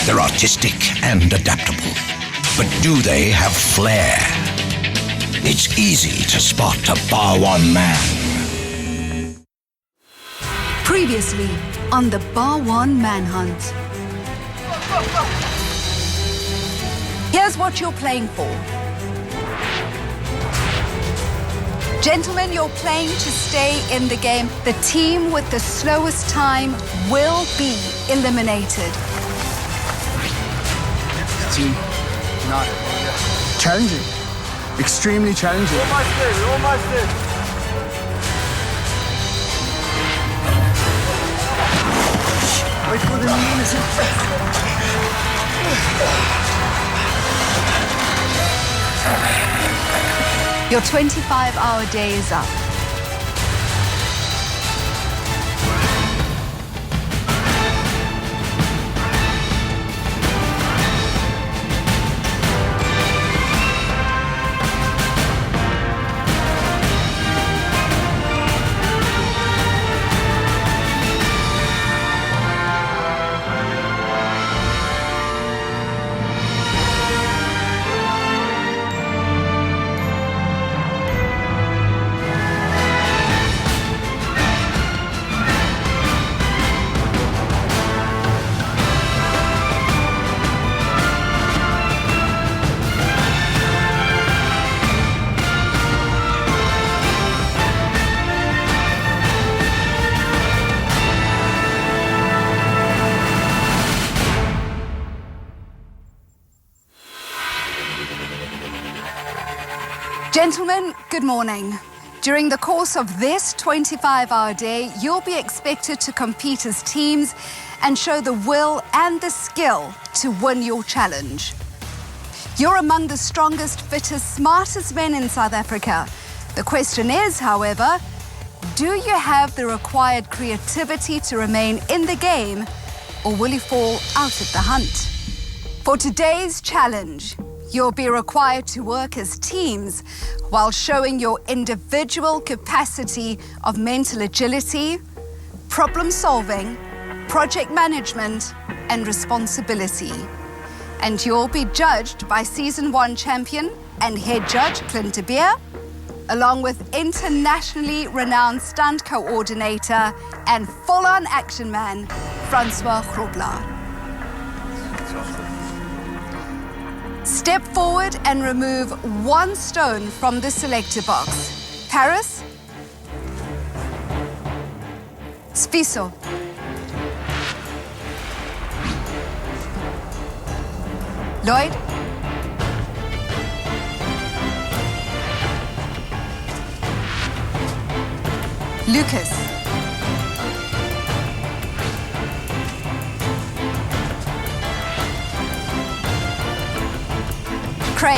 They're artistic and adaptable. But do they have flair? It's easy to spot a Bar 1 man. Previously on the Bar 1 Manhunt. Here's what you're playing for. Gentlemen, you're playing to stay in the game. The team with the slowest time will be eliminated. Team, not challenging, extremely challenging. Almost there, almost there. Wait for the Your 25-hour day is up. Gentlemen, good morning. During the course of this 25-hour day, you'll be expected to compete as teams and show the will and the skill to win your challenge. You're among the strongest, fittest, smartest men in South Africa. The question is, however, do you have the required creativity to remain in the game, or will you fall out at the hunt? For today's challenge, you'll be required to work as teams while showing your individual capacity of mental agility, problem solving, project management, and responsibility. And you'll be judged by Season 1 champion and head judge Clint de Beer, along with internationally renowned stunt coordinator and full-on action man, Francois Grobler. Step forward and remove one stone from the selector box. Paris. Sfiso. Lloyd. Lucas. Craig.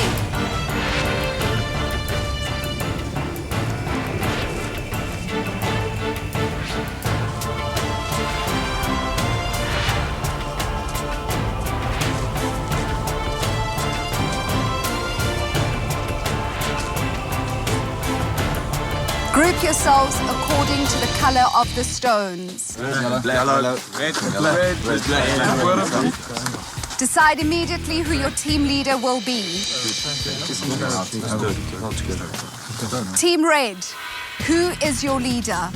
Group yourselves according to the color of the stones. Yellow, red. Decide immediately who your team leader will be. Team Red, who is your leader?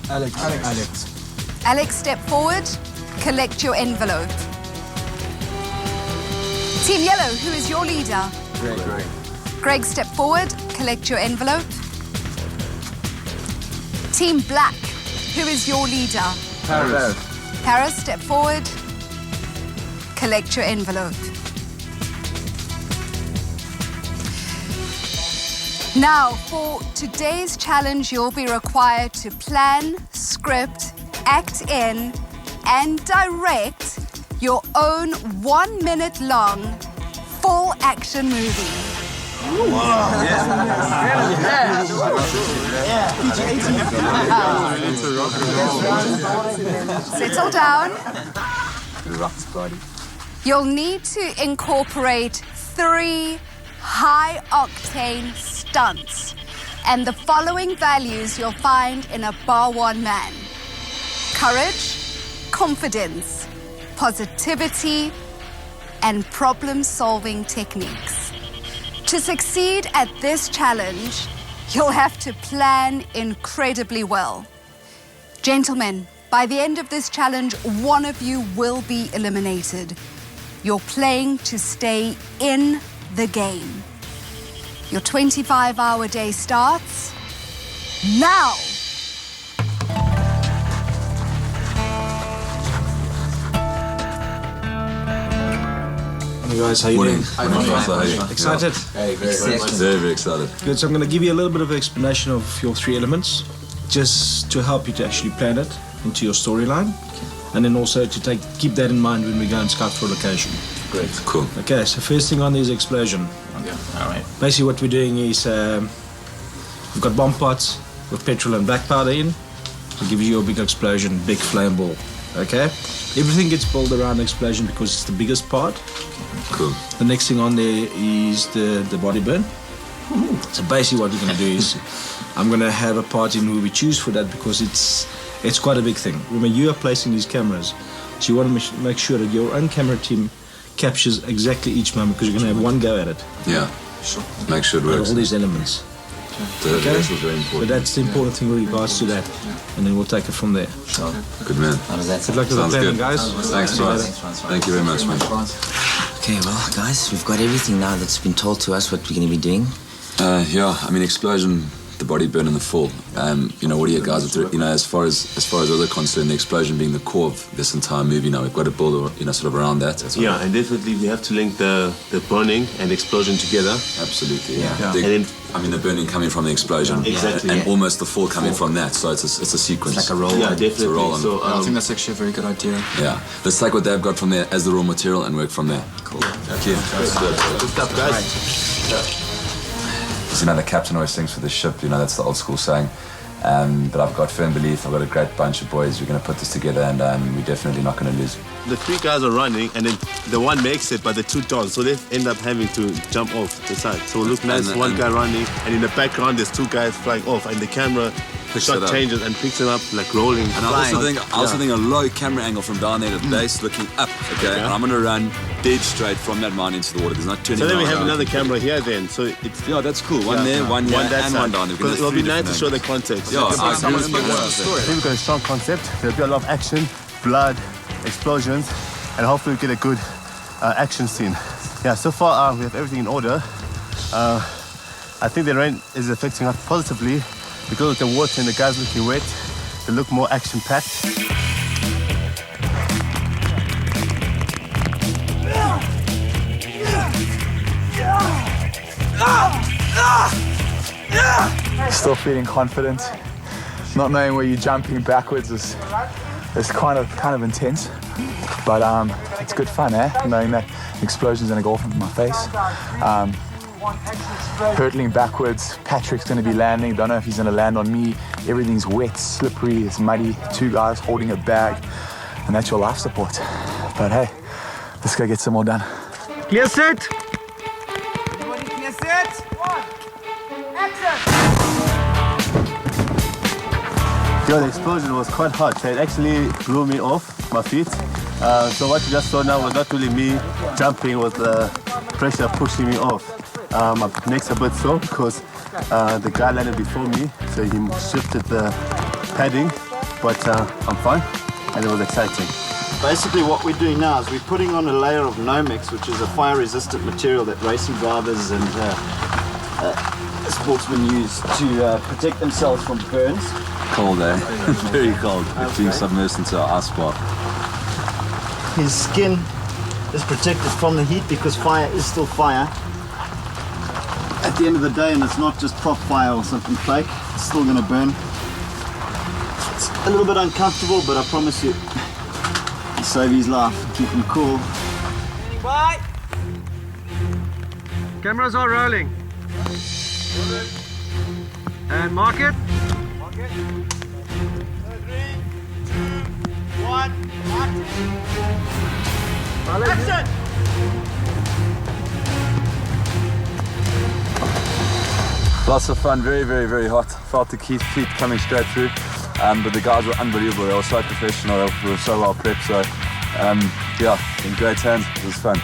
Alex. Alex, step forward, collect your envelope. Team Yellow, who is your leader? Greg. Greg, step forward, collect your envelope. Team Black, who is your leader? Paris. Paris, step forward, collect your envelope. Now, for today's challenge, you'll be required to plan, script, act in, and direct your own 1 minute long full action movie. Settle down. You'll need to incorporate 3 high-octane stunts and the following values you'll find in a Bar 1 man: courage, confidence, positivity, and problem-solving techniques. To succeed at this challenge, you'll have to plan incredibly well. Gentlemen, by the end of this challenge, one of you will be eliminated. You're playing to stay in the game. Your 25-hour day starts now. Hey guys, how you doing? Excited? Very excited. Good, so I'm going to give you a little bit of an explanation of your three elements, just to help you to actually plan it into your storyline, and then also to keep that in mind when we go and scout for a location. Great. Cool. Okay, so first thing on is explosion. Okay. All right. Basically what we're doing is we've got bomb pots with petrol and black powder in to give you a big explosion, big flame ball. Okay? Everything gets built around the explosion because it's the biggest part. Cool. The next thing on there is the body burn. So basically what we're going to do is I'm going to have a part in who we choose for that because it's quite a big thing. Remember, you are placing these cameras, so you want to make sure that your own camera team captures exactly each moment because you're going to have one go at it. Yeah. Sure. Make sure it works. All these elements. Okay. That's very important. But that's the important thing with regards to that, and then we'll take it from there. Good man. Good luck with the planning, guys. Thanks, Franz. Thank you very much, man. Okay, well, guys, we've got everything now that's been told to us what we're going to be doing. Yeah, I mean, explosion, the body burn and the fall. You know, what do you guys do? You know, as far as other concerned, the explosion being the core of this entire movie. Now we've got to build, you know, sort of around that. Yeah, and definitely we have to link the burning and explosion together. Absolutely, yeah. And then, I mean, the burning coming from the explosion, exactly, and almost the fall coming from that. So it's a sequence. It's like a roll. Yeah, definitely. It's a roll on. So I think that's actually a very good idea. Yeah, let's take what they've got from there as the raw material and work from there. Cool. Okay. good stuff, guys. You know, the captain always sings for the ship, you know, that's the old school saying. But I've got firm belief, I've got a great bunch of boys, we're going to put this together and we're definitely not going to lose. The three guys are running and then the one makes it, but the two don't. So they end up having to jump off the side. So it looks nice, one guy running, and in the background there's two guys flying off, and the camera shot changes and picks it up like rolling. And I also think a low camera angle from down there at the base looking up, okay? And I'm going to run dead straight from that mine into the water. There's not turning. So then we have another camera here then. So it's that's cool. One there, one here, and one down there. Because it'll be nice to show the context. Yeah, I think we've got a strong concept. There'll be a lot of action, blood, explosions, and hopefully we get a good action scene. Yeah, so far we have everything in order. I think the rain is affecting us positively because of the water and the guys looking wet. They look more action-packed. Still feeling confident. Not knowing where you're jumping backwards is kind of intense. But it's good fun, knowing that an explosion's gonna go off into my face. Hurtling backwards, Patrick's gonna be landing. Don't know if he's gonna land on me. Everything's wet, slippery, it's muddy. Two guys holding a bag, and that's your life support. But hey, let's go get some more done. Clear set. Everybody clear set. One. Action. Yeah, the explosion was quite hot. It actually blew me off my feet. So what you just saw now was not really me jumping, was the pressure pushing me off. My neck's a bit sore because the guy landed before me, so he shifted the padding, but I'm fine, and it was exciting. Basically what we're doing now is we're putting on a layer of Nomex, which is a fire-resistant material that racing drivers and sportsmen use to protect themselves from burns. Cold, eh? Very cold. Being submersed into an ice bath. His skin is protected from the heat because fire is still fire. At the end of the day, and it's not just prop fire or something fake, it's still going to burn. It's a little bit uncomfortable, but I promise you, it'll save his life and keep him cool. Bye. Cameras are rolling. And mark it. Mark it. 3, 2, 1. Action. Lots of fun, very, very, very hot. Felt the heat coming straight through. But the guys were unbelievable. They were so professional, they were so well prepped. So, yeah, in great hands. It was fun.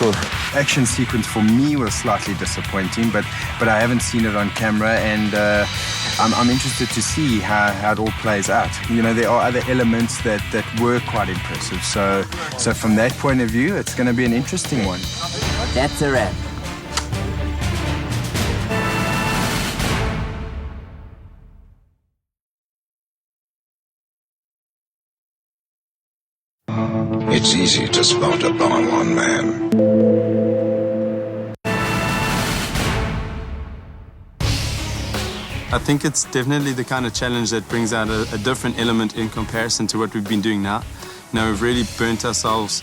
score. Action sequence for me was slightly disappointing, but I haven't seen it on camera, and I'm interested to see how it all plays out. You know, there are other elements that were quite impressive. So from that point of view, it's going to be an interesting one. That's a wrap. It's easy to spot a bar one man. I think it's definitely the kind of challenge that brings out a different element in comparison to what we've been doing now. You know, we've really burnt ourselves,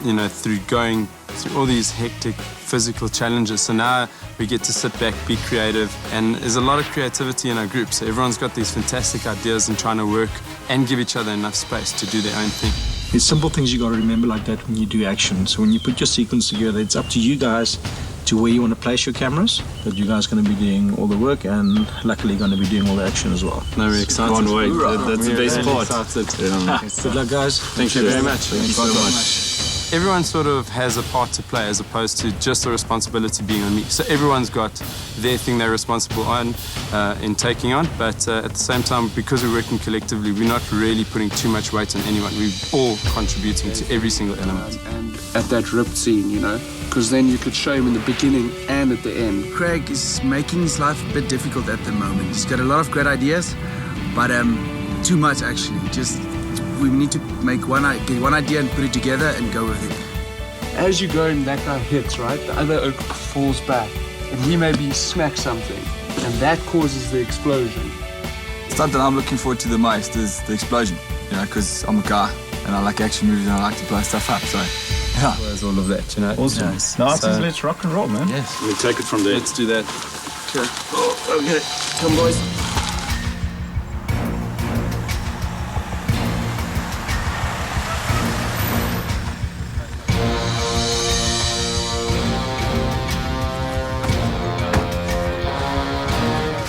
you know, through going through all these hectic physical challenges. So now we get to sit back, be creative, and there's a lot of creativity in our group. So everyone's got these fantastic ideas and trying to work and give each other enough space to do their own thing. It's simple things you got to remember like that when you do action. So when you put your sequence together, it's up to you guys to where you want to place your cameras, but you guys are going to be doing all the work and luckily going to be doing all the action as well. No, we're excited. Can't wait. That's the best part. Excited. Good luck, guys. Thank you very much. Thank you so much. Everyone sort of has a part to play as opposed to just the responsibility being on me. So everyone's got their thing they're responsible on in taking on, but at the same time, because we're working collectively, we're not really putting too much weight on anyone. We're all contributing to every single element. And at that ripped scene, you know, because then you could show him in the beginning and at the end. Craig is making his life a bit difficult at the moment. He's got a lot of great ideas, but too much actually. Just we need to make get one idea and put it together and go with it. As you go and that guy hits, right, the other oak falls back and he maybe smacks something and that causes the explosion. The stunt that I'm looking forward to the most is the explosion, you know, because I'm a guy and I like action movies and I like to blow stuff up, so yeah. There's all of that, you know. Awesome. Yes. No, so, let's rock and roll, man. Yes. We'll take it from there. Let's do that. Okay. Oh, okay. Come, boys.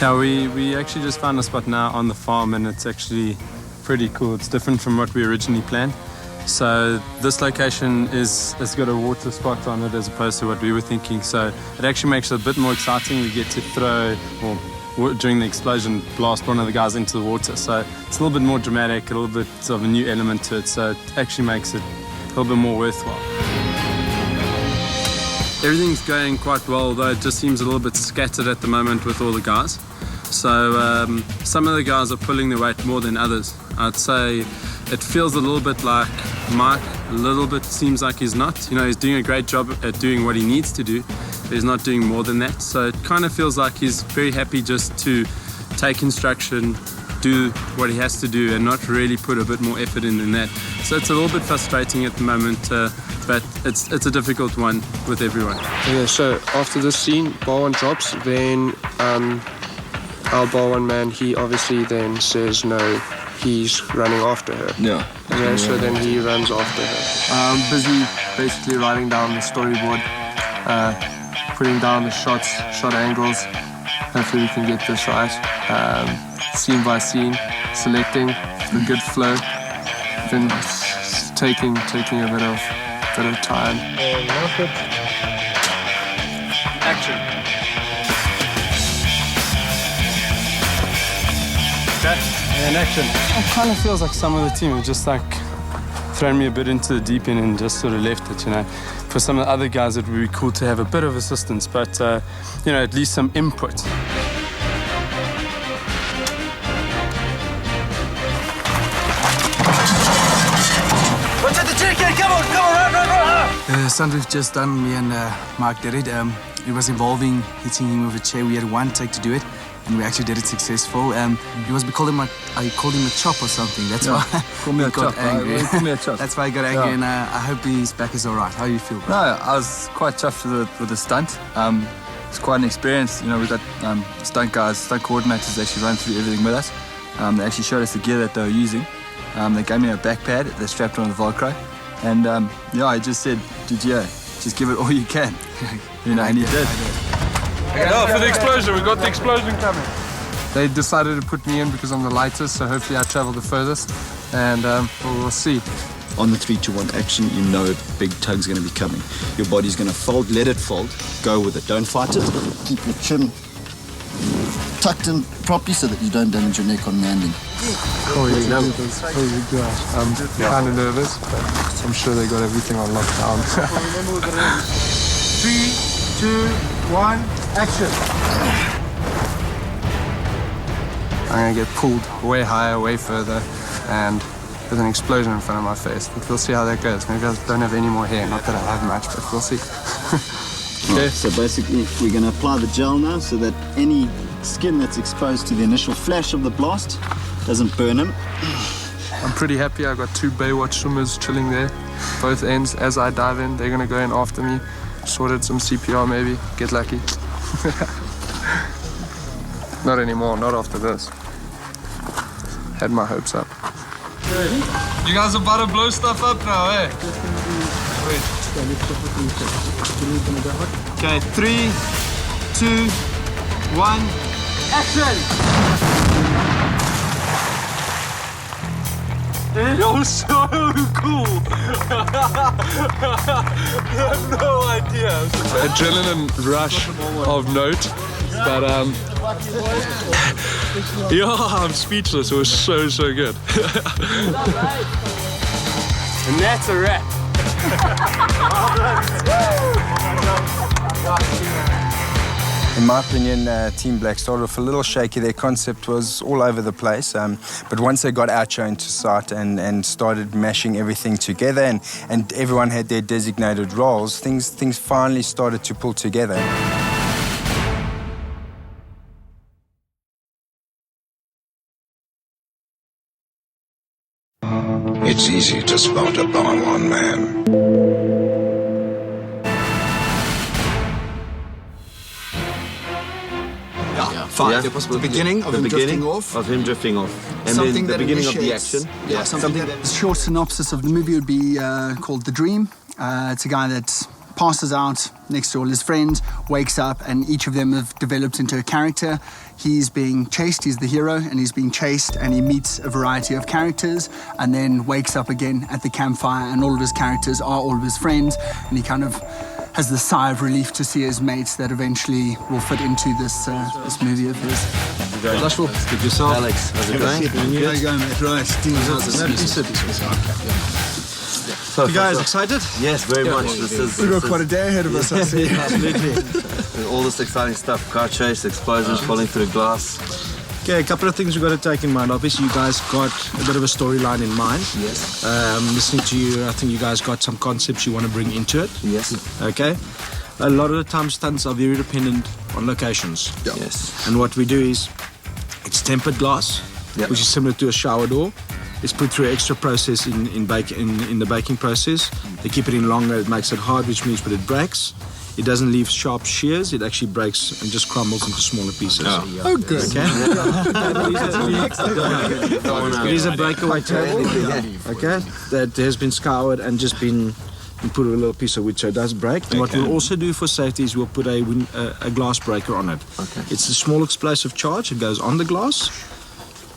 Yeah, we actually just found a spot now on the farm and it's actually pretty cool. It's different from what we originally planned. So this location has got a water spot on it as opposed to what we were thinking. So it actually makes it a bit more exciting. We get to throw, or during the explosion, blast one of the guys into the water. So it's a little bit more dramatic, a little bit of a new element to it. So it actually makes it a little bit more worthwhile. Everything's going quite well, though it just seems a little bit scattered at the moment with all the guys. So some of the guys are pulling the weight more than others. I'd say it feels a little bit like Mike, a little bit seems like he's not. You know, he's doing a great job at doing what he needs to do, but he's not doing more than that. So it kind of feels like he's very happy just to take instruction, do what he has to do and not really put a bit more effort in than that. So it's a little bit frustrating at the moment, but it's a difficult one with everyone. Okay, so after this scene, bar one drops, then our bar one man, he obviously then says no, he's running after her. Yeah. Okay, so then he runs after her. I'm busy basically writing down the storyboard, putting down the shots, shot angles. Hopefully we can get this right. Scene by scene, selecting a good flow, then taking a bit of time. Action. Okay, and action. It kind of feels like some of the team have just like thrown me a bit into the deep end and just sort of left it, you know. For some of the other guys, it would be cool to have a bit of assistance, but, you know, at least some input. The stunt we've just done, me and Mark did it. It was involving hitting him with a chair. We had one take to do it, and we actually did it successful. We called him a chop or something. That's why he got angry. Call me a chop. That's why he got angry, and I hope his back is all right. How do you feel? No, I was quite chuffed with the stunt. It's quite an experience. You know, we've got stunt guys, stunt coordinators actually run through everything with us. They actually showed us the gear that they were using. They gave me a back pad. They strapped on the Velcro. And yeah, I just said, just give it all you can. You know, and he did. Now for the explosion, we got the explosion coming. They decided to put me in because I'm the lightest, so hopefully I travel the furthest, and we'll see. on the 3-2-1 action, you know a big tug's going to be coming. Your body's going to fold, let it fold, go with it, don't fight it. Keep your chin tucked in properly so that you don't damage your neck on landing. I'm kind of nervous, but I'm sure they got everything on lockdown. 3, 2, 1, action. I'm going to get pulled way higher, way further, and there's an explosion in front of my face. But we'll see how that goes. Maybe I don't have any more hair. Not that I have much, but we'll see. Okay, so basically we're going to apply the gel now so that any skin that's exposed to the initial flash of the blast doesn't burn him. I'm pretty happy. I got 2 Baywatch swimmers chilling there, both ends. As I dive in, they're going to go in after me. Sorted some CPR maybe, get lucky. Not anymore, not after this. Had my hopes up. You guys are about to blow stuff up now, eh? Wait. Okay, 3, 2, 1, action! You're so cool! You have no idea. Adrenaline rush of note, but yeah, I'm speechless. It was so good. And that's a wrap. In my opinion, Team Black started off a little shaky. Their concept was all over the place. But once they got Oucho into sight and started mashing everything together and everyone had their designated roles, things finally started to pull together. It's easy to spot a bar one man. The beginning of him drifting off. And something then the beginning of the initiates- action. Yeah, something that... A short synopsis of the movie would be called The Dream. It's a guy that passes out next to all his friends, wakes up, and each of them have developed into a character. He's being chased, he's the hero, and he's being chased, and he meets a variety of characters, and then wakes up again at the campfire, and all of his characters are all of his friends, and he kind of has the sigh of relief to see his mates that eventually will fit into this movie of his. Joshua, good yourself. Alex, how's it going? How you going, mate? Right, You guys excited? Yes, very much. We've got quite a day ahead of us, I see. Absolutely. All this exciting stuff, car chase, explosions, falling through glass. Okay, a couple of things we've got to take in mind. Obviously, you guys got a bit of a storyline in mind. Yes. Listening to you, I think you guys got some concepts you want to bring into it. Yes. Okay. A lot of the time, stunts are very dependent on locations. Yeah. Yes. And what we do is, it's tempered glass, which is similar to a shower door. It's put through an extra process in the baking process. They keep it in longer, it makes it hard, which means when it breaks, it doesn't leave sharp shears, it actually breaks and just crumbles into smaller pieces. Oh, good. Okay? It is a breakaway table, okay, that has been scoured and just been put a little piece of wood so it does break. And what we'll also do for safety is we'll put a glass breaker on it. Okay. It's a small explosive charge, it goes on the glass.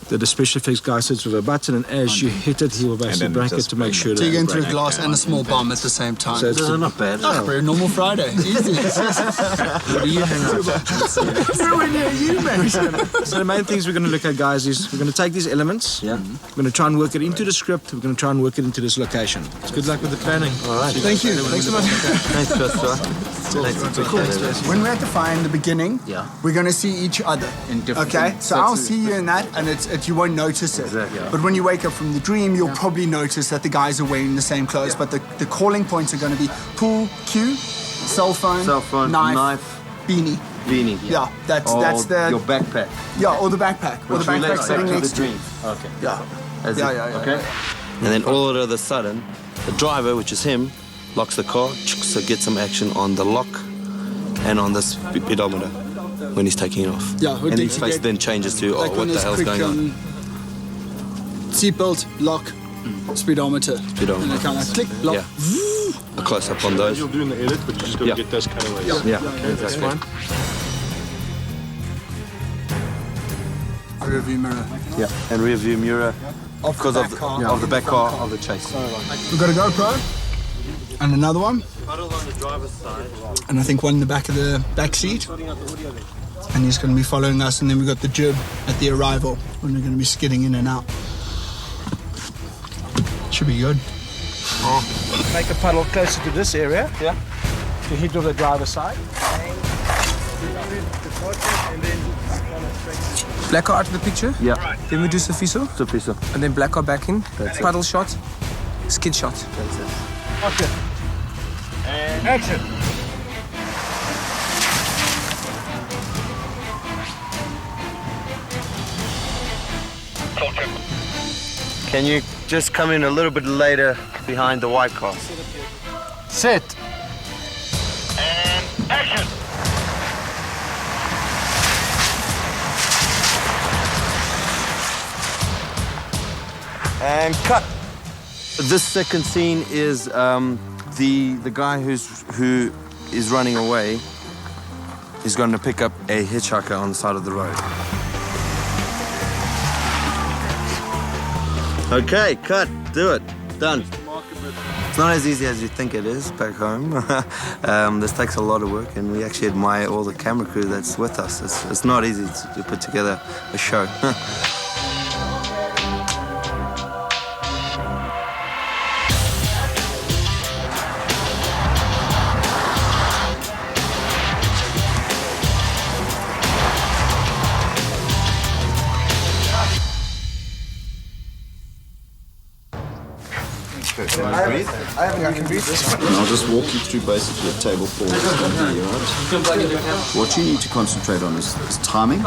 The special effects guy sits with a button, and as you hit it, he will basically break it to make sure that... So you're going through a glass and a small bomb at the same time. So it's not bad. Oh, very normal Friday. Easy. What do you hang out? Nowhere near you, mate. So the main things we're going to look at, guys, is we're going to take these elements. Yeah. We're going to try and work it into the script. We're going to try and work it into this location. It's good luck with the planning. All right. Thank you. Thanks so much. Thanks, Joshua. When we're at the fire in the beginning, we're going to see each other. Okay? So I'll see you in that, and you won't notice it. Exactly. But when you wake up from the dream, you'll probably notice that the guys are wearing the same clothes. But the calling points are going to be pool cue, cell phone, knife, beanie. Yeah, that's the... Your backpack. Yeah, or the backpack. Or the backpack sitting next to you. Okay. Yeah. Okay. And then all of a sudden, the driver, which is him, locks the car, so get some action on the lock and on the speedometer when he's taking it off. Yeah, and his face then changes to, Like what the hell's going on? Seatbelt, lock, speedometer. And then kind of click, lock. Yeah. A close up on those. You're doing the edit, but you just got to get those cutaways. Yeah. That's fine. Rear view mirror. Yeah, and rear view mirror Because of the back car of the chase. We've got a GoPro and another one. Puddle on the driver's side. And I think one in the back of the back seat. And he's going to be following us. And then we've got the jib at the arrival when we're going to be skidding in and out. Should be good. Make a puddle closer to this area. Yeah. To hit on the driver's side. Black car out of the picture. Yeah. Then we do Sofiso. Sofiso. And then black car back in. That's it. Puddle shot. Skid shot. That's it. Okay. And action. Can you just come in a little bit later behind the white car? Set. And action. And cut. This second scene is the guy who is running away is going to pick up a hitchhiker on the side of the road. Okay, cut. Do it. Done. It's not as easy as you think it is back home. This takes a lot of work, and we actually admire all the camera crew that's with us. It's not easy to put together a show. I can breathe. And I'll just walk you through basically a table for right? What you need to concentrate on is timing.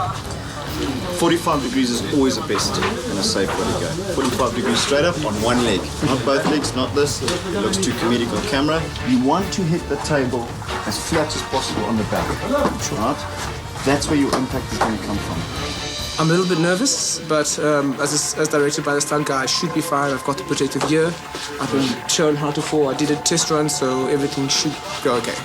45 degrees is always the best and a safe way to go. 45 degrees straight up on one leg. Not both legs, not this. It looks too comedic on camera. You want to hit the table as flat as possible on the back. Right? That's where your impact is going to come from. I'm a little bit nervous, but as directed by the stunt guy, I should be fine. I've got the protective gear. I've been shown how to fall. I did a test run, so everything should go okay.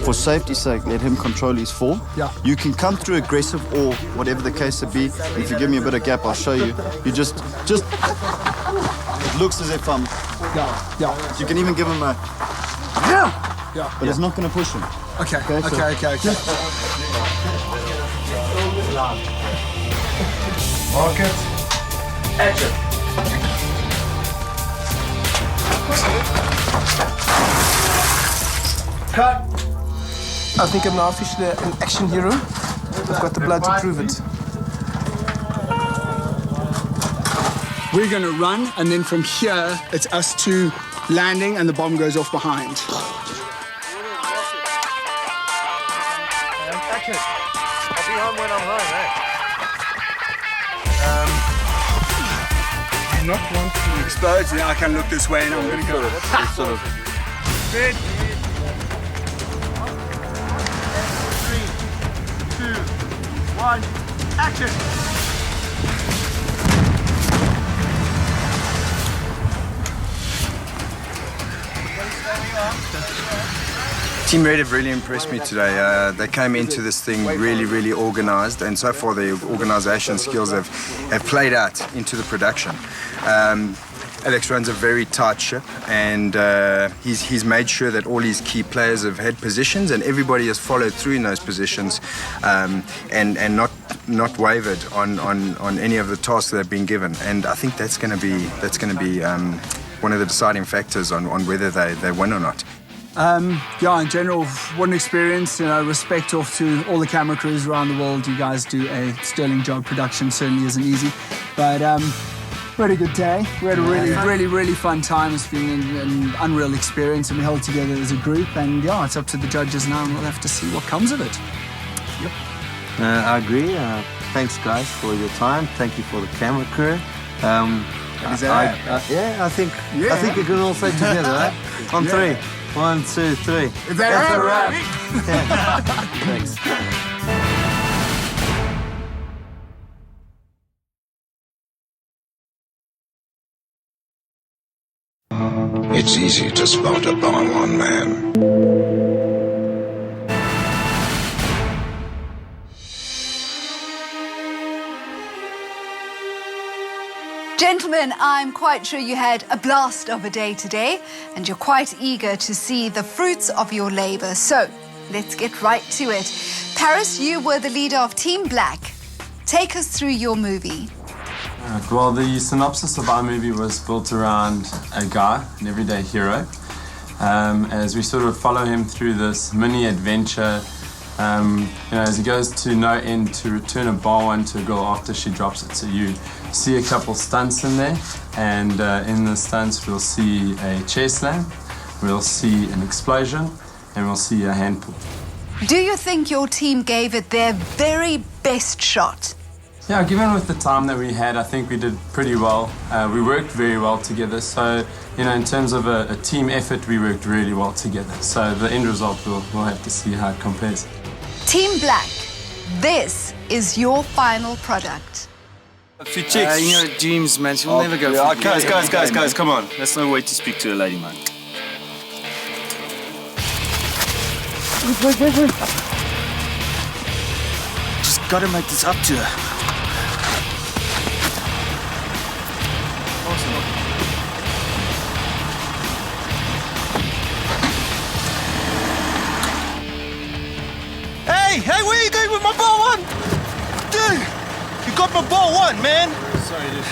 For safety's sake, let him control his fall. Yeah. You can come through aggressive or whatever the case may be. If you give me a bit of gap, I'll show you. You just it looks as if I'm... Yeah. You can even give him a... Yeah. But it's not going to push him. Okay. Mark it. Action. Cut. I think I'm now officially an action hero. I've got the blood to prove it. We're going to run, and then from here, it's us two landing, and the bomb goes off behind. Action. I'll be home when I'm home, eh? I'm not want to explode, so I can look this way, and I'm going to go. Sort of. Good. 3, 2, 1, action. Team Red have really impressed me today. They came into this thing really organised, and so far their organisation skills have played out into the production. Alex runs a very tight ship, and he's made sure that all his key players have had positions, and everybody has followed through in those positions, and not wavered on any of the tasks that have been given. And I think that's going to be one of the deciding factors on whether they win or not. In general, what an experience. Respect off to all the camera crews around the world. You guys do a sterling job. Production certainly isn't easy, but we had a good day. We had a really fun time. It's been an unreal experience, and we held together as a group. And it's up to the judges now, and we'll have to see what comes of it. Yep. I agree. Thanks, guys, for your time. Thank you for the camera crew. Is that I think we can all say together, right? On three. 1, 2, 3. Is that a wrap? Thanks. It's easy to spot a bar one man. Gentlemen, Gentlemen, I'm quite sure you had a blast of a day today, and you're quite eager to see the fruits of your labor. So, let's get right to it. Paris, you were the leader of Team Black. Take us through your movie. Well, the synopsis of our movie was built around a guy, an everyday hero, as we sort of follow him through this mini adventure. As he goes to no end to return a bar one to a girl after she drops it. So you see a couple stunts in there, and in the stunts we'll see a chair slam, we'll see an explosion, and we'll see a hand pull. Do you think your team gave it their very best shot? Yeah, given with the time that we had, I think we did pretty well. We worked very well together. So, in terms of a team effort, we worked really well together. So the end result, we'll have to see how it compares. Team Black, this is your final product. James, man, she will never go for it. Guys, come on. That's no way to speak to a lady, man. Wait. Just gotta make this up to her. Hey, where are you going with my ball one? Dude, you got my ball one, man. Sorry, dude.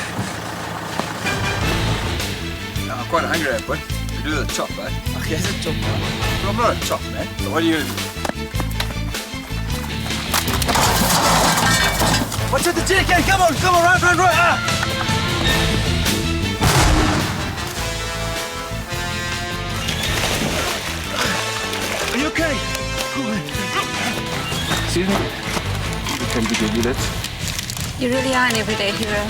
I'm quite hungry, but we do the chop, right? Okay, it's a chop, man. I'm not a chop, man. So what are you gonna do? Watch out the jerrycan, come on, right. Are you okay? Excuse me? Can we give you that? You really are an everyday hero.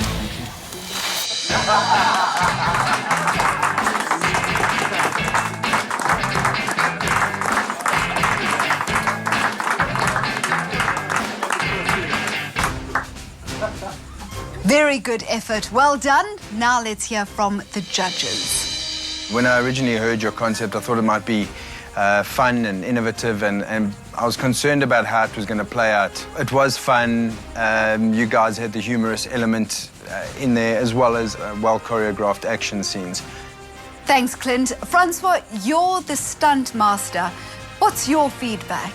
Very good effort. Well done. Now let's hear from the judges. When I originally heard your concept, I thought it might be fun and innovative, and I was concerned about how it was going to play out. It was fun. You guys had the humorous element in there, as well as well-choreographed action scenes. Thanks, Clint. Francois, you're the stunt master. What's your feedback?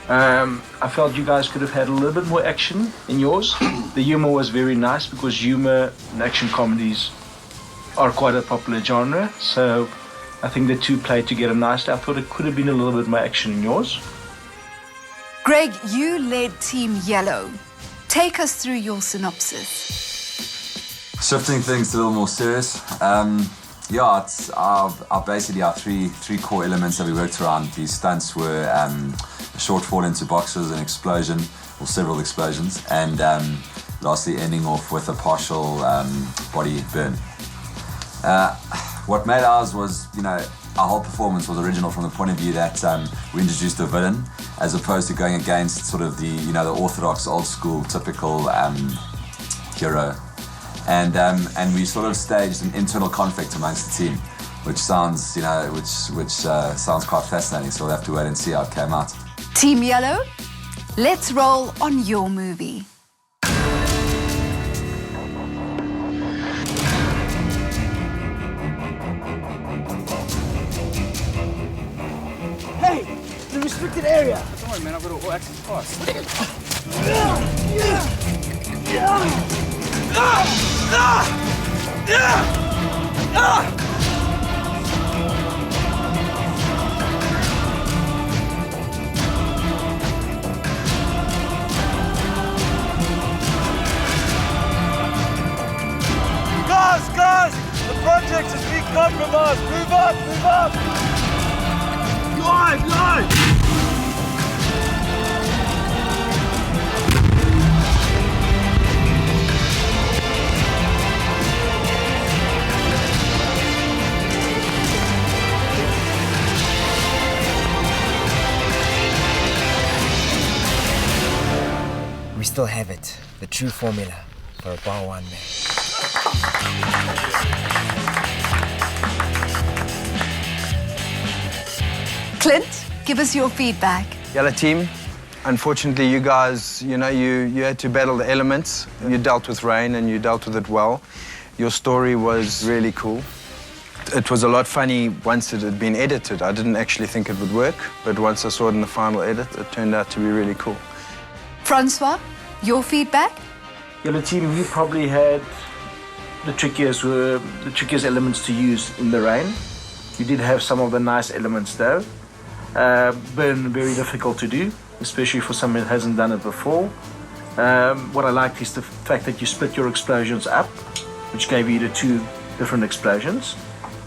I felt you guys could have had a little bit more action in yours. The humor was very nice, because humor and action comedies are quite a popular genre. So I think the two played together nicely. I thought it could have been a little bit more action in yours. Greg, you led Team Yellow. Take us through your synopsis. Shifting things to a little more serious. It's basically our three core elements that we worked around. These stunts were a short fall into boxes, an explosion, or several explosions, and lastly ending off with a partial body burn. What made ours was, our whole performance was original from the point of view that we introduced a villain, as opposed to going against sort of the, the orthodox, old school, typical hero. And we sort of staged an internal conflict amongst the team, which sounds, sounds quite fascinating. So we'll have to wait and see how it came out. Team Yellow, let's roll on your movie. Hey, the restricted area. Don't worry, man, I've got all access pass. Guys, the project is being compromised. Move up. Live. We still have it, the true formula for a bar one man. Clint, give us your feedback. Yellow team, unfortunately, you guys, you had to battle the elements. You dealt with rain and you dealt with it well. Your story was really cool. It was a lot funny once it had been edited. I didn't actually think it would work, but once I saw it in the final edit, it turned out to be really cool. Francois, your feedback? Yellow team, you probably had the trickiest elements to use in the rain. You did have some of the nice elements though. Burn very difficult to do, especially for someone that hasn't done it before. What I liked is the fact that you split your explosions up, which gave you the 2 different explosions.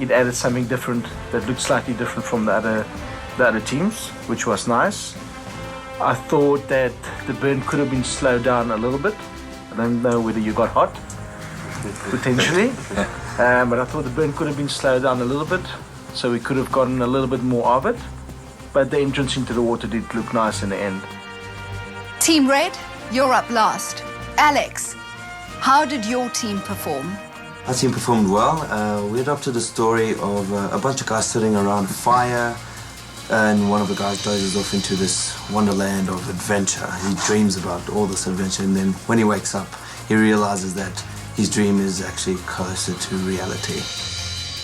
It added something different that looked slightly different from the other teams, which was nice. I thought that the burn could have been slowed down a little bit. I don't know whether you got hot, potentially, but I thought the burn could have been slowed down a little bit, so we could have gotten a little bit more of it. But the entrance into the water did look nice in the end. Team Red, you're up last. Alex, how did your team perform? Our team performed well. We adopted a story of a bunch of guys sitting around a fire, and one of the guys dozes off into this wonderland of adventure. He dreams about all this adventure, and then when he wakes up, he realizes that his dream is actually closer to reality.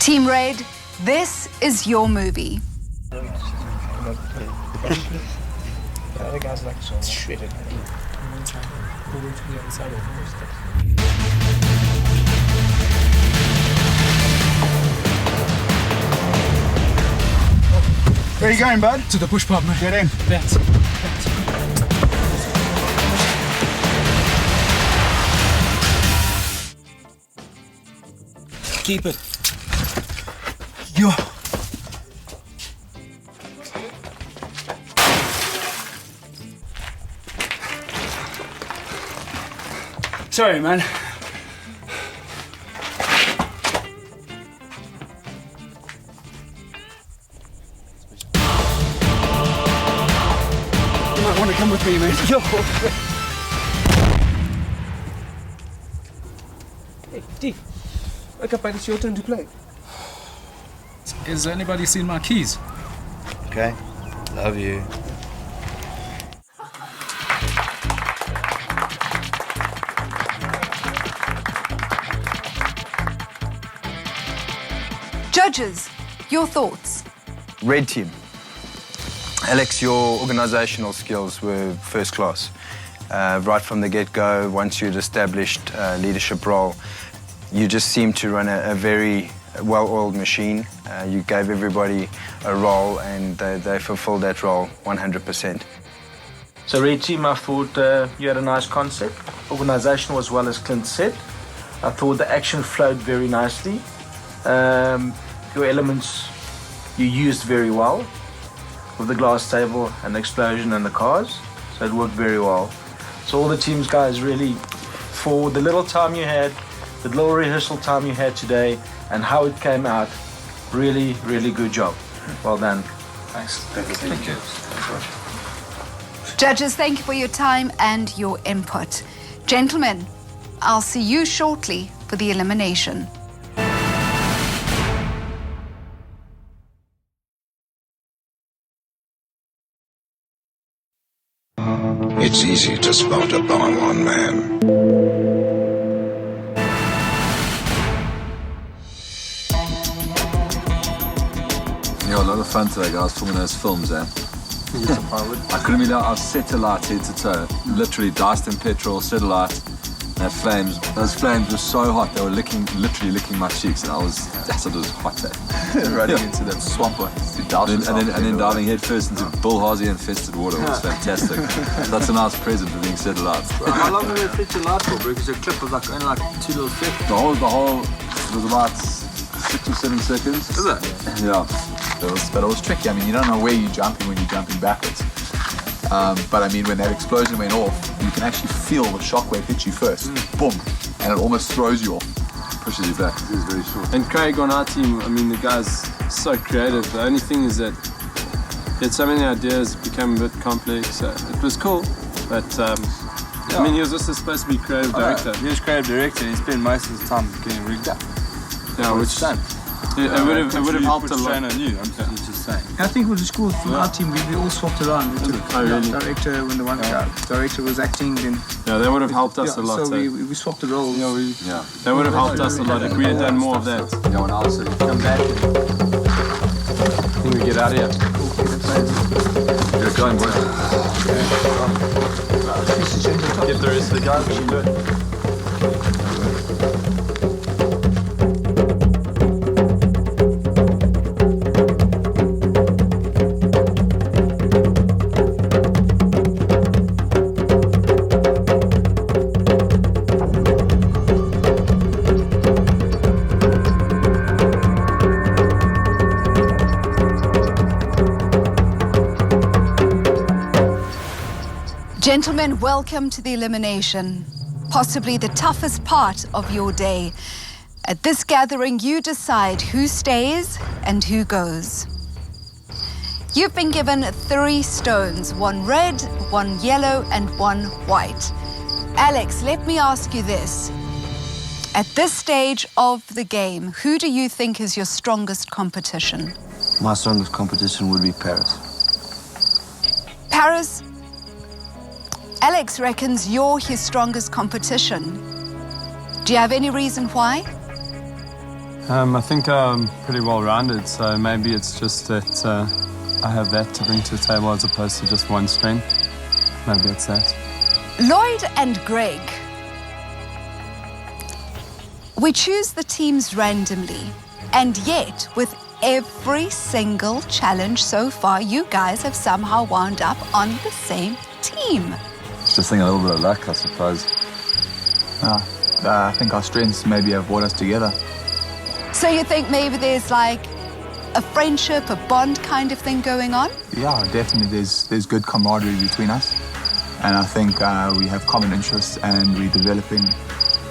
Team Red, this is your movie. The other guy's like shredded. Where are you going, bud? To the bush pub, mate. Get in. That's. Keep it. Yo. Sorry, man. You might want to come with me, mate. Yo. Hey, D. Wake up, mate. It's your turn to play. Has anybody seen my keys? Okay. Love you. Judges, your thoughts? Red team. Alex, your organizational skills were first class. Right from the get-go, once you'd established a leadership role, you just seemed to run a very well-oiled machine. You gave everybody a role, and they fulfilled that role 100%. So Red Team, I thought you had a nice concept, organizational as well as Clint said. I thought the action flowed very nicely. Your elements you used very well with the glass table and the explosion and the cars, so it worked very well. So all the teams guys really, for the little time you had, the little rehearsal time you had today and how it came out, really, really good job. Well done. Thanks. Thank you. Judges, thank you for your time and your input. Gentlemen, I'll see you shortly for the elimination. It's easy to spot a bar one man. Yeah, a lot of fun today, guys, filming those films, eh? I couldn't believe I was set alight head to toe. Literally diced in petrol, set alight. And flames, those flames were so hot, they were literally licking my cheeks, and that's what it was hot there. Running into that swamp. And then diving headfirst into Bill Hazy infested water was fantastic. That's a nice present for being set alight. How long did it fit your light for, bro? Because the clip was like only like 2 little seconds. The whole was about 6 or 7 seconds. Is it? Yeah. But it was tricky. I mean, you don't know where you're jumping when you're jumping backwards. But I mean, when that explosion went off, you can actually feel the shockwave hit you first. Boom. And it almost throws you off. Pushes you back. It is very short. And Craig on our team, I mean, the guy's so creative. The only thing is that he had so many ideas, it became a bit complex. It was cool, but I mean, he was also supposed to be creative director. He was creative director, and he spent most of his time getting rigged up. Yeah, which done. It would have helped a lot. On you. I'm just say. I think with the school from our team, we all swapped around. We took director when the one director was acting. Then they would have helped us a lot. So we swapped the roles. They would have helped us a lot if we had done more of that. Yeah, when I was come back. I think we get out of here. You're going, boy. Get the rest of the guys. We should do it. Gentlemen, welcome to the elimination, possibly the toughest part of your day. At this gathering, you decide who stays and who goes. You've been given 3 stones, 1 red, 1 yellow, and 1 white. Alex, let me ask you this. At this stage of the game, who do you think is your strongest competition? My strongest competition would be Paris. Paris, Alex reckons you're his strongest competition. Do you have any reason why? I think I'm pretty well-rounded, so maybe it's just that I have that to bring to the table as opposed to just one strength. Maybe it's that. Lloyd and Greg, we choose the teams randomly, and yet with every single challenge so far, you guys have somehow wound up on the same team. Just think a little bit of luck, I suppose. I think our strengths maybe have brought us together. So you think maybe there's like a friendship, a bond kind of thing going on? Yeah, definitely. There's good camaraderie between us, and I think we have common interests, and we're developing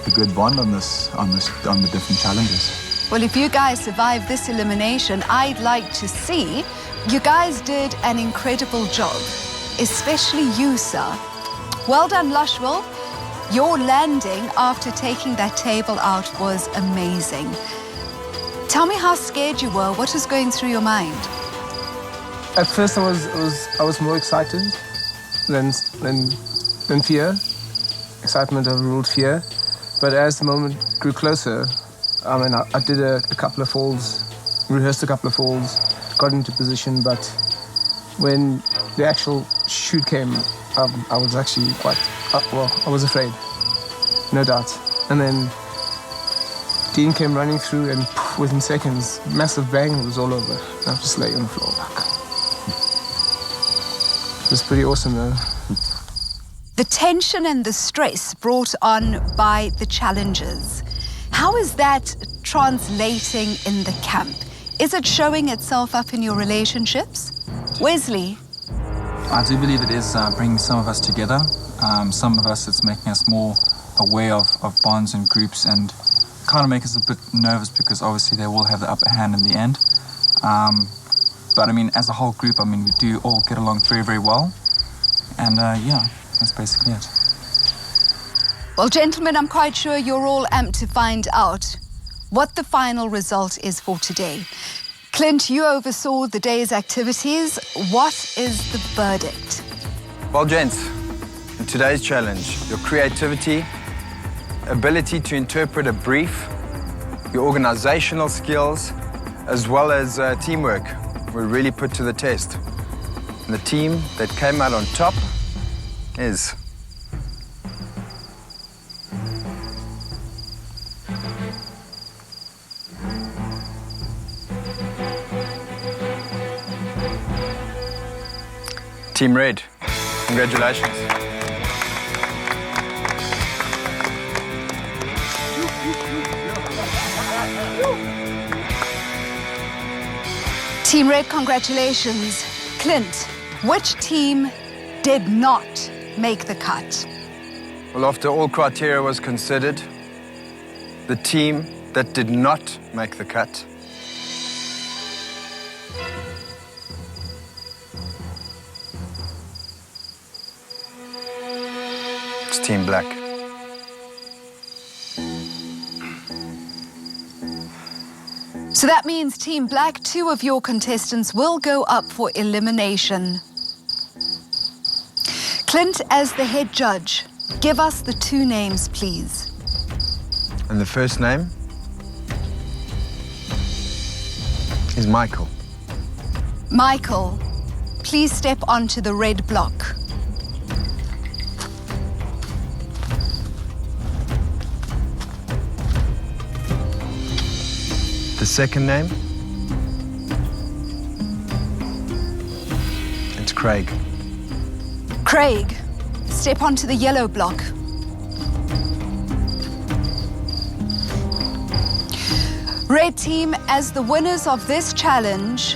a good bond on the different challenges. Well, if you guys survive this elimination, I'd like to see. You guys did an incredible job, especially you, sir. Well done, Lushwell. Your landing after taking that table out was amazing. Tell me how scared you were. What was going through your mind? At first, I was more excited than fear. Excitement overruled fear. But as the moment grew closer, I did a couple of falls, rehearsed a couple of falls, got into position. But when the actual shoot came, I was actually I was afraid, no doubt. And then Dean came running through, and within seconds, massive bang, it was all over. I just lay on the floor. It was pretty awesome, though. The tension and the stress brought on by the challenges. How is that translating in the camp? Is it showing itself up in your relationships? Wesley? I do believe it is bringing some of us together. Some of us, it's making us more aware of bonds and groups, and kind of make us a bit nervous because obviously they will have the upper hand in the end. But I mean, as a whole group, I mean, we do all get along very, very well. And yeah, that's basically it. Well, gentlemen, I'm quite sure you're all amped to find out what the final result is for today. Clint, you oversaw the day's activities. What is the verdict? Well, gents, in today's challenge, your creativity, ability to interpret a brief, your organizational skills, as well as teamwork were really put to the test. And the team that came out on top is... Team Red. Congratulations. Team Red, congratulations. Clint, which team did not make the cut? Well, after all criteria was considered, the team that did not make the cut is Team Black. So that means Team Black, 2 of your contestants will go up for elimination. Clint, as the head judge, give us the 2 names, please. And the first name is Michael. Michael, please step onto the red block. The second name, it's Craig. Craig, step onto the yellow block. Red team, as the winners of this challenge,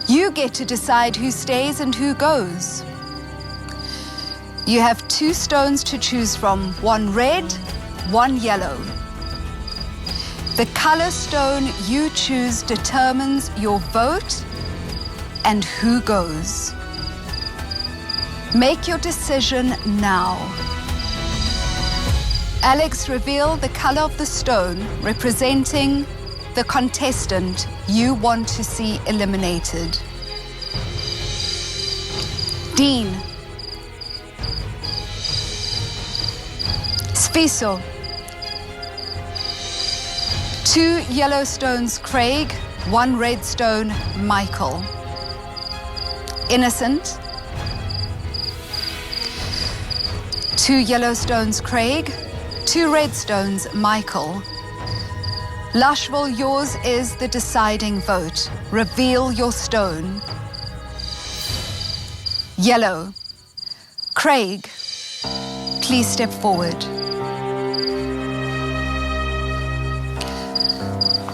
you get to decide who stays and who goes. You have 2 stones to choose from, 1 red, 1 yellow. The color stone you choose determines your vote and who goes. Make your decision now. Alex, reveal the color of the stone representing the contestant you want to see eliminated. Dean. Sfiso. 2 yellow stones, Craig. 1 red stone, Michael. Innocent. 2 yellow stones, Craig. 2 red stones, Michael. Lushville, yours is the deciding vote. Reveal your stone. Yellow. Craig, please step forward.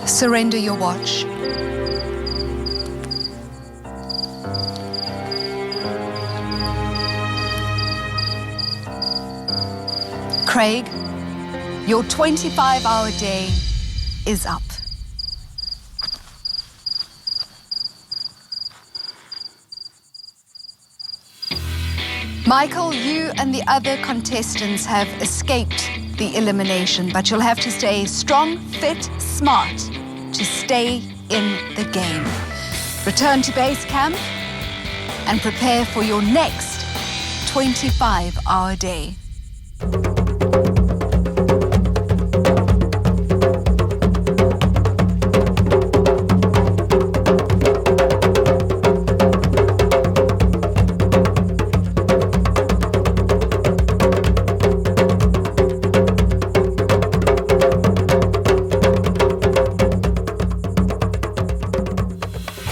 Surrender your watch. Craig, your 25-hour day is up. Michael, you and the other contestants have escaped the elimination, but you'll have to stay strong, fit, smart to stay in the game. Return to base camp and prepare for your next 25-hour day.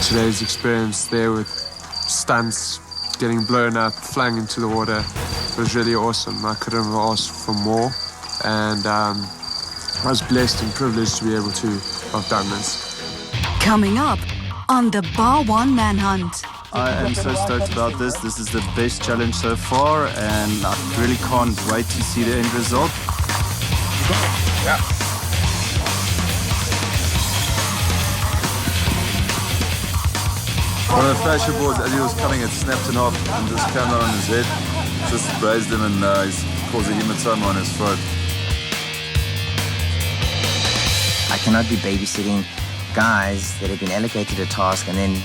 Today's experience there with stunts, getting blown up, flying into the water was really awesome. I couldn't have asked for more, and I was blessed and privileged to be able to have done this. Coming up on the Bar 1 Manhunt. I am so stoked about this. This is the best challenge so far, and I really can't wait to see the end result. Yeah. One of the fascia boards, as he was coming, it snapped in half and just came down on his head. Just grazed him and he's caused a hematoma on his throat. I cannot be babysitting guys that have been allocated a task and then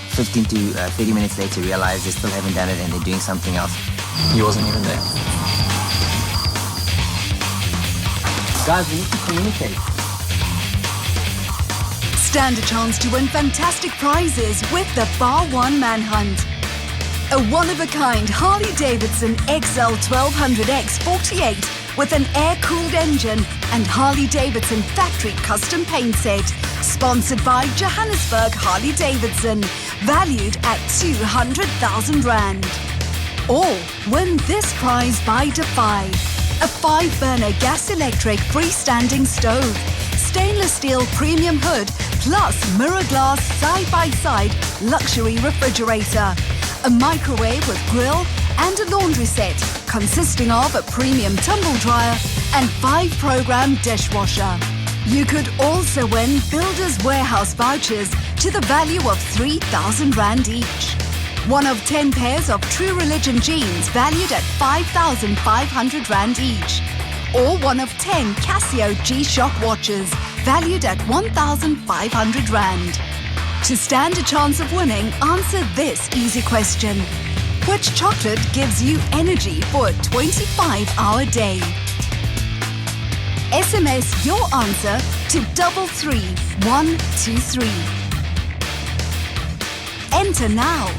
15 to 30 minutes later realize they still haven't done it and they're doing something else. He wasn't even there. Guys, we need to communicate. Stand a chance to win fantastic prizes with the Bar 1 Manhunt. A one-of-a-kind Harley-Davidson XL 1200X 48 with an air-cooled engine and Harley-Davidson factory custom paint set. Sponsored by Johannesburg Harley-Davidson. Valued at 200,000 Rand. Or win this prize by Defy. A 5-burner gas-electric freestanding stove. Stainless steel premium hood plus mirror glass side-by-side luxury refrigerator. A microwave with grill and a laundry set consisting of a premium tumble dryer and 5-program dishwasher. You could also win Builders Warehouse vouchers to the value of 3,000 Rand each. One of 10 pairs of True Religion jeans valued at 5,500 Rand each. Or one of 10 Casio G-Shock watches valued at 1,500 Rand. To stand a chance of winning, answer this easy question. Which chocolate gives you energy for a 25-hour day? SMS your answer to 33123. Enter now.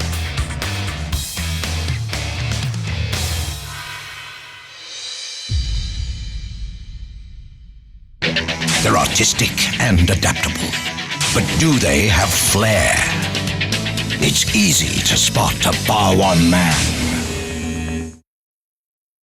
They're artistic and adaptable, but do they have flair? It's easy to spot a Bar 1 man.